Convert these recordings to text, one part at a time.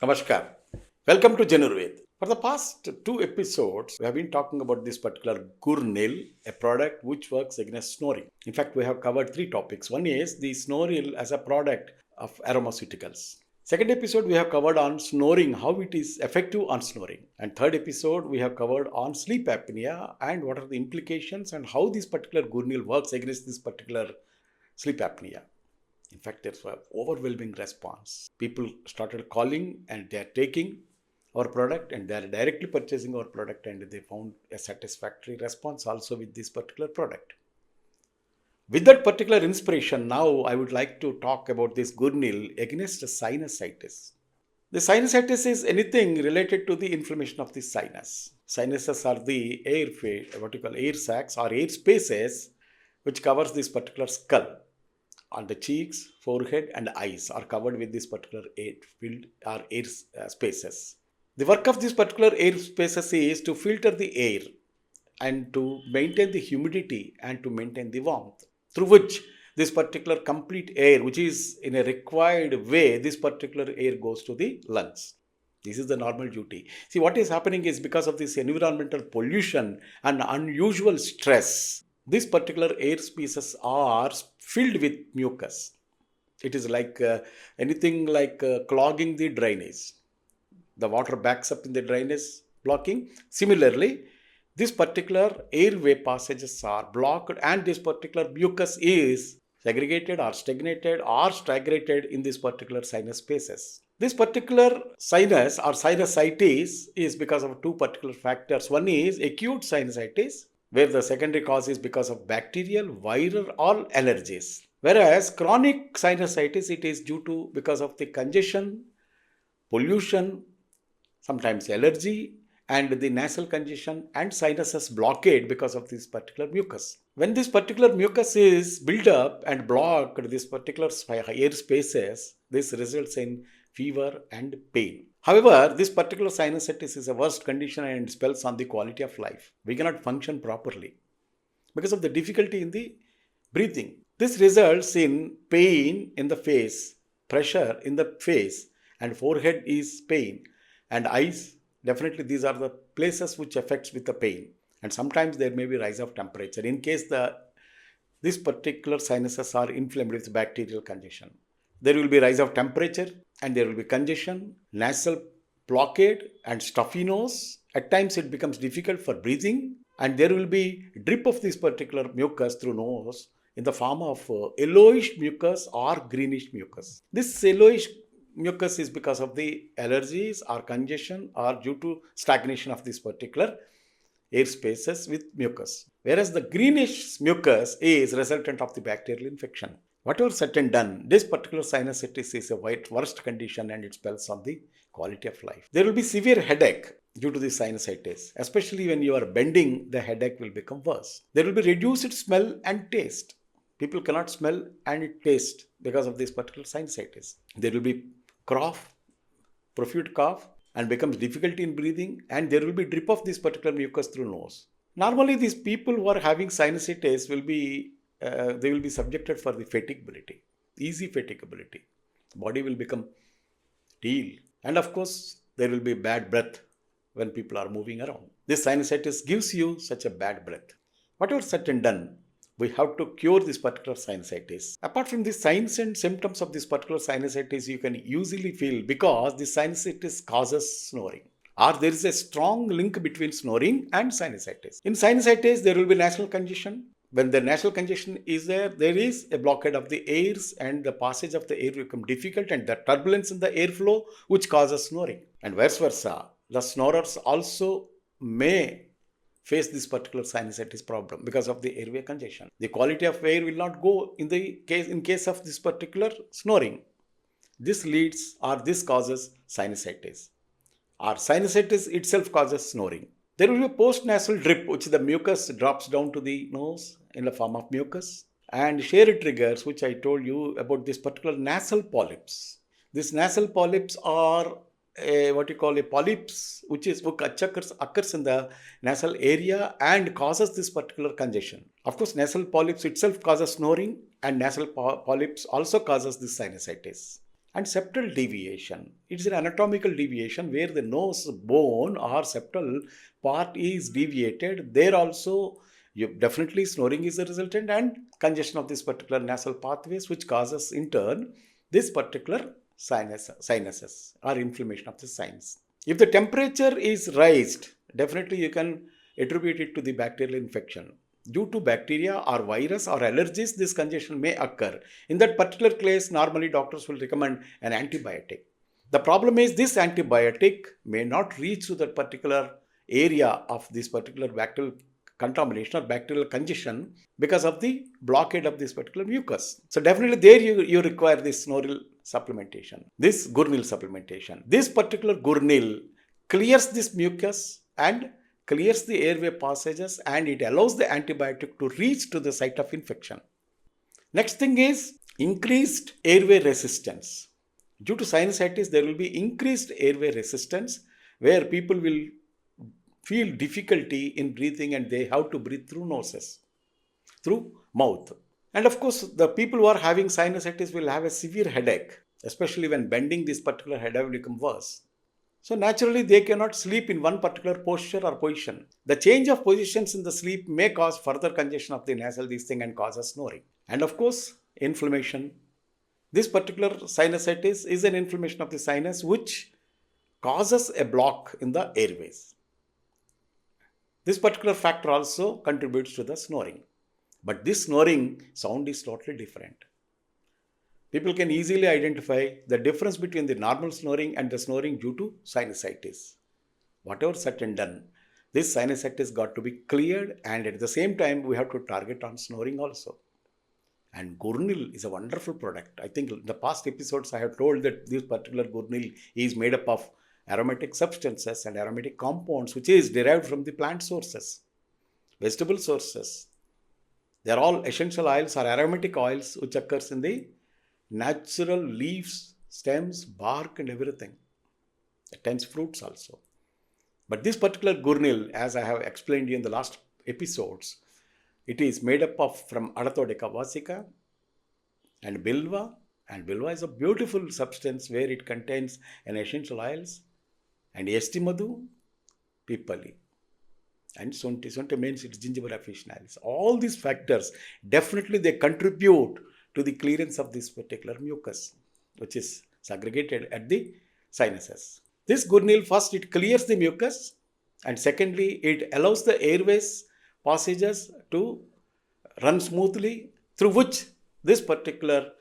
Namaskar. Welcome to Genyurved. For the past two episodes, we have been talking about this particular Gurrrnil, a product which works against snoring. In fact, we have covered three topics. One is the Snoril as a product of aromateuticals. Second episode, we have covered on snoring, how it is effective on snoring. And third episode, we have covered on sleep apnea and what are the implications and how this particular Gurrrnil works against this particular sleep apnea. In fact, there's an overwhelming response. People started calling and they are taking our product and they are directly purchasing our product, and they found a satisfactory response also with this particular product. With that particular inspiration, now I would like to talk about this Gurrrnil against sinusitis. The sinusitis is anything related to the inflammation of the sinus. Sinuses are the air sacs or air spaces which covers this particular skull. On the cheeks, forehead and eyes are covered with this particular air spaces. The work of this particular air spaces is to filter the air and to maintain the humidity and to maintain the warmth, through which this particular complete air, which is in a required way, this particular air goes to the lungs. This is the normal duty. See, what is happening is because of this environmental pollution and unusual stress, these particular air spaces are filled with mucus. It is like anything like clogging the drainage. The water backs up in the drainage, blocking. Similarly, this particular airway passages are blocked and this particular mucus is segregated or stagnated or stagnated in this particular sinus spaces. This particular sinus or sinusitis is because of two particular factors. One is acute sinusitis, where the secondary cause is because of bacterial, viral or allergies. Whereas chronic sinusitis, it is due to because of the congestion, pollution, sometimes allergy, and the nasal congestion and sinuses blockade because of this particular mucus. When this particular mucus is built up and blocked this particular air spaces, this results in fever and pain. However, this particular sinusitis is a worst condition and spells on the quality of life. We cannot function properly because of the difficulty in the breathing. This results in pain in the face, pressure in the face, and forehead is pain, and eyes. Definitely, these are the places which affects with the pain, and sometimes there may be rise of temperature in case this particular sinuses are inflamed with bacterial congestion. There will be rise of temperature and there will be congestion, nasal blockade and stuffy nose. At times it becomes difficult for breathing, and there will be drip of this particular mucus through nose in the form of yellowish mucus or greenish mucus. This yellowish mucus is because of the allergies or congestion or due to stagnation of this particular air spaces with mucus. Whereas the greenish mucus is resultant of the bacterial infection. Whatever said and done, this particular sinusitis is a worst condition and it spells on the quality of life. There will be severe headache due to the sinusitis. Especially when you are bending, the headache will become worse. There will be reduced smell and taste. People cannot smell and taste because of this particular sinusitis. There will be cough, profuse cough, and becomes difficulty in breathing, and there will be drip of this particular mucus through nose. Normally, these people who are having sinusitis will be subjected for the fatigability, easy fatigability. Body will become teal, and of course, there will be bad breath when people are moving around. This sinusitis gives you such a bad breath. Whatever said and done, we have to cure this particular sinusitis. Apart from the signs and symptoms of this particular sinusitis, you can easily feel because the sinusitis causes snoring, or there is a strong link between snoring and sinusitis. In sinusitis, there will be nasal congestion. When the nasal congestion is there, there is a blockade of the airs and the passage of the air will become difficult, and the turbulence in the airflow which causes snoring. And vice versa, the snorers also may face this particular sinusitis problem because of the airway congestion. The quality of air will not go in case of this particular snoring. This causes sinusitis, or sinusitis itself causes snoring. There will be a post-nasal drip, which the mucus drops down to the nose in the form of mucus, and share triggers, which I told you about this particular nasal polyps. These nasal polyps are polyps which occurs in the nasal area and causes this particular congestion. Of course, nasal polyps itself causes snoring, and nasal polyps also causes this sinusitis. and septal deviation. It's an anatomical deviation where the nose bone or septal part is deviated. There also, definitely snoring is a resultant and congestion of this particular nasal pathways, which causes in turn this particular sinuses or inflammation of the sinus. If the temperature is raised, definitely you can attribute it to the bacterial infection. Due to bacteria or virus or allergies, this congestion may occur. In that particular case, normally doctors will recommend an antibiotic. The problem is this antibiotic may not reach to that particular area of this particular bacterial contamination or bacterial congestion because of the blockade of this particular mucus. So definitely there you require this Gurrrnil supplementation, this Gurrrnil supplementation. This particular Gurrrnil clears this mucus and clears the airway passages, and it allows the antibiotic to reach to the site of infection. Next thing is increased airway resistance. Due to sinusitis, there will be increased airway resistance where people will feel difficulty in breathing and they have to breathe through noses, through mouth. And of course, the people who are having sinusitis will have a severe headache, especially when bending. This particular headache will become worse. So naturally, they cannot sleep in one particular posture or position. The change of positions in the sleep may cause further congestion of the nasal and causes snoring. And of course, inflammation. This particular sinusitis is an inflammation of the sinus which causes a block in the airways. This particular factor also contributes to the snoring. But this snoring sound is totally different. People can easily identify the difference between the normal snoring and the snoring due to sinusitis. Whatever said and done, this sinusitis got to be cleared, and at the same time we have to target on snoring also. And Gurrrnil is a wonderful product. I think in the past episodes I have told that this particular Gurrrnil is made up of aromatic substances and aromatic compounds which is derived from the plant sources, vegetable sources. They are all essential oils or aromatic oils which occurs in the natural leaves, stems, bark and everything. At times fruits also. But this particular Gurrrnil, as I have explained you in the last episodes, it is made up of from Adathodeka vasica and Bilva. And Bilva is a beautiful substance where it contains an essential oils and Estimadu, Pipali and Sunti. Sunti means it's Gingiva officinalis. All these factors, definitely they contribute to the clearance of this particular mucus, which is segregated at the sinuses. This Gurrrnil, first it clears the mucus, and secondly it allows the airways passages to run smoothly, through which this particular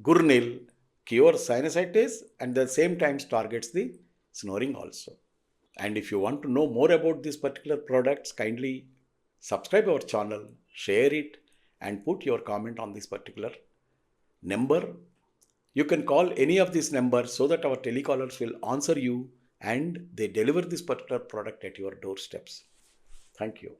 Gurrrnil cures sinusitis and at the same time targets the snoring also. And if you want to know more about these particular products, kindly subscribe our channel, share it, and put your comment on this particular number. You can call any of these numbers so that our telecallers will answer you and they deliver this particular product at your doorsteps. Thank you.